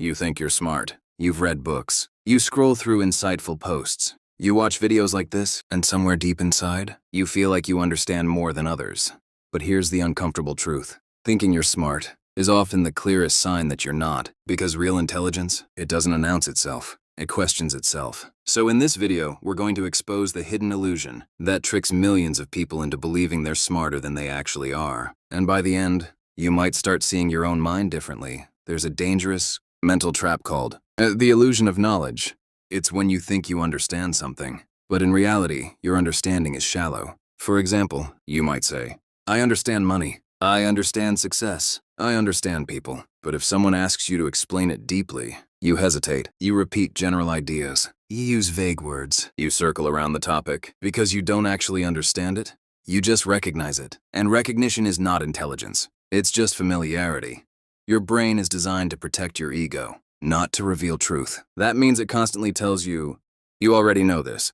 You think you're smart. You've read books. You scroll through insightful posts. You watch videos like this, and somewhere deep inside, you feel like you understand more than others. But here's the uncomfortable truth. Thinking you're smart is often the clearest sign that you're not, because real intelligence, it doesn't announce itself. It questions itself. So in this video, we're going to expose the hidden illusion that tricks millions of people into believing they're smarter than they actually are. And by the end, you might start seeing your own mind differently. There's a dangerous mental trap called the illusion of knowledge. It's when you think you understand something, but in reality, your understanding is shallow. For example, you might say, I understand money. I understand success. I understand people. But if someone asks you to explain it deeply, you hesitate. You repeat general ideas. You use vague words. You circle around the topic because you don't actually understand it. You just recognize it. And recognition is not intelligence. It's just familiarity. Your brain is designed to protect your ego, not to reveal truth. That means it constantly tells you, you already know this.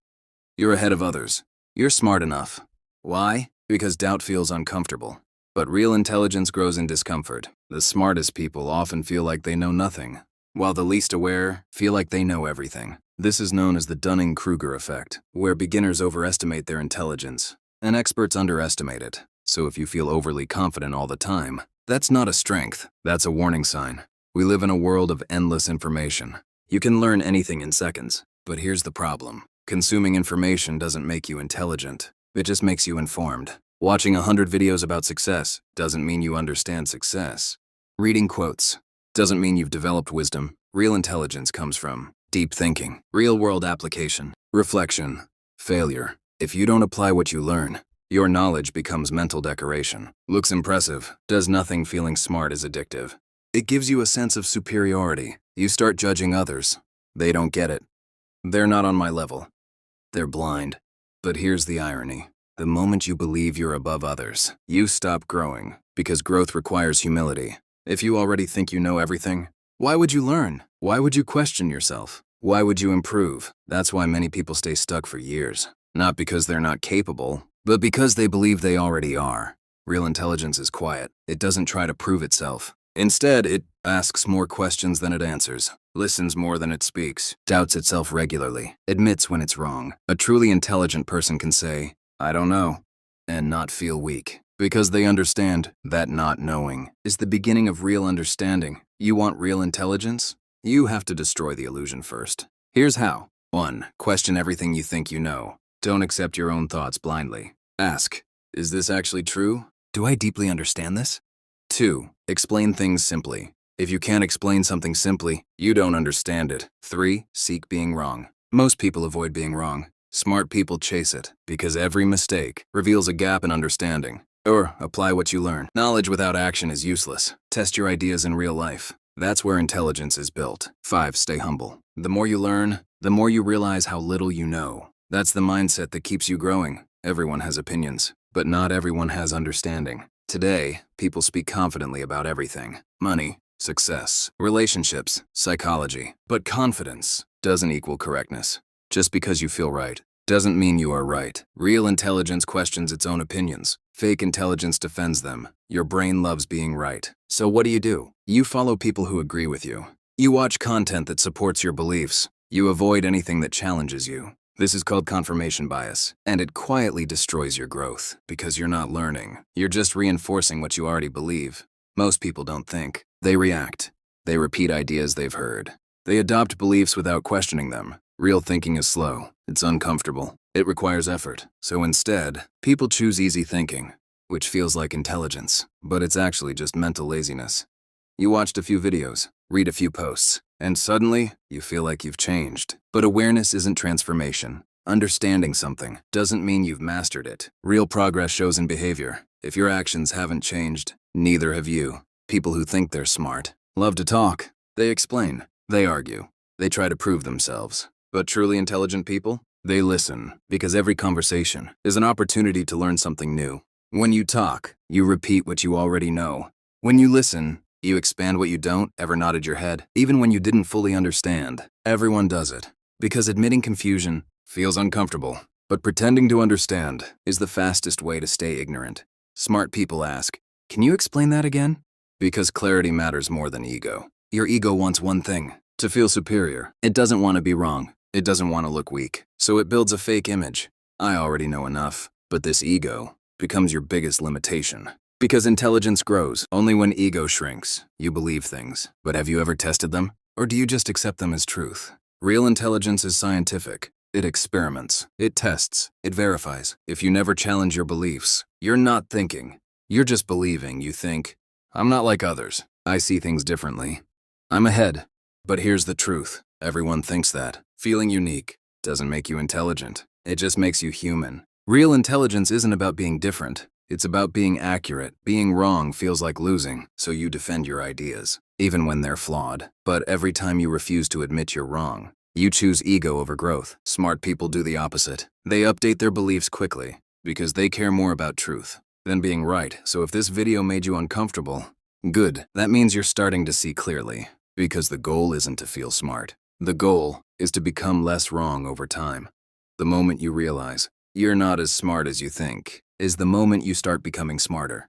You're ahead of others. You're smart enough. Why? Because doubt feels uncomfortable. But real intelligence grows in discomfort. The smartest people often feel like they know nothing, while the least aware feel like they know everything. This is known as the Dunning-Kruger Effect, where beginners overestimate their intelligence, and experts underestimate it. So if you feel overly confident all the time, that's not a strength, that's a warning sign. We live in a world of endless information. You can learn anything in seconds, but here's the problem. Consuming information doesn't make you intelligent, it just makes you informed. Watching 100 videos about success doesn't mean you understand success. Reading quotes doesn't mean you've developed wisdom. Real intelligence comes from deep thinking, real-world application, reflection, failure. If you don't apply what you learn, your knowledge becomes mental decoration. Looks impressive, does nothing. Feeling smart is addictive. It gives you a sense of superiority. You start judging others. They don't get it. They're not on my level. They're blind. But here's the irony. The moment you believe you're above others, you stop growing, because growth requires humility. If you already think you know everything, why would you learn? Why would you question yourself? Why would you improve? That's why many people stay stuck for years. Not because they're not capable, but because they believe they already are. Real intelligence is quiet. It doesn't try to prove itself. Instead, it asks more questions than it answers, listens more than it speaks, doubts itself regularly, admits when it's wrong. A truly intelligent person can say, I don't know, and not feel weak, because they understand that not knowing is the beginning of real understanding. You want real intelligence? You have to destroy the illusion first. Here's how. 1. Question everything you think you know. Don't accept your own thoughts blindly. Ask, is this actually true? Do I deeply understand this? 2. Explain things simply. If you can't explain something simply, you don't understand it. 3. Seek being wrong. Most people avoid being wrong. Smart people chase it, because every mistake reveals a gap in understanding. Or apply what you learn. Knowledge without action is useless. Test your ideas in real life. That's where intelligence is built. 5. Stay humble. The more you learn, the more you realize how little you know. That's the mindset that keeps you growing. Everyone has opinions, but not everyone has understanding. Today, people speak confidently about everything. Money, success, relationships, psychology. But confidence doesn't equal correctness. Just because you feel right doesn't mean you are right. Real intelligence questions its own opinions. Fake intelligence defends them. Your brain loves being right. So what do? You follow people who agree with you. You watch content that supports your beliefs. You avoid anything that challenges you. This is called confirmation bias, and it quietly destroys your growth because you're not learning. You're just reinforcing what you already believe. Most people don't think. They react. They repeat ideas they've heard. They adopt beliefs without questioning them. Real thinking is slow. It's uncomfortable. It requires effort. So instead, people choose easy thinking, which feels like intelligence, but it's actually just mental laziness. You watched a few videos, read a few posts, and suddenly, you feel like you've changed. But awareness isn't transformation. Understanding something doesn't mean you've mastered it. Real progress shows in behavior. If your actions haven't changed, neither have you. People who think they're smart love to talk. They explain. They argue. They try to prove themselves. But truly intelligent people, they listen, because every conversation is an opportunity to learn something new. When you talk, you repeat what you already know. When you listen, you expand what you don't. Ever nodded your head, even when you didn't fully understand? Everyone does it, because admitting confusion feels uncomfortable. But pretending to understand is the fastest way to stay ignorant. Smart people ask, can you explain that again? Because clarity matters more than ego. Your ego wants one thing: to feel superior. It doesn't want to be wrong. It doesn't want to look weak. So it builds a fake image. I already know enough. But this ego becomes your biggest limitation. Because intelligence grows only when ego shrinks. You believe things. But have you ever tested them? Or do you just accept them as truth? Real intelligence is scientific. It experiments. It tests. It verifies. If you never challenge your beliefs, you're not thinking. You're just believing. You think, I'm not like others. I see things differently. I'm ahead. But here's the truth. Everyone thinks that. Feeling unique doesn't make you intelligent. It just makes you human. Real intelligence isn't about being different. It's about being accurate. Being wrong feels like losing, so you defend your ideas, even when they're flawed. But every time you refuse to admit you're wrong, you choose ego over growth. Smart people do the opposite. They update their beliefs quickly, because they care more about truth than being right. So if this video made you uncomfortable, good. That means you're starting to see clearly. Because the goal isn't to feel smart. The goal is to become less wrong over time. The moment you realize you're not as smart as you think is the moment you start becoming smarter.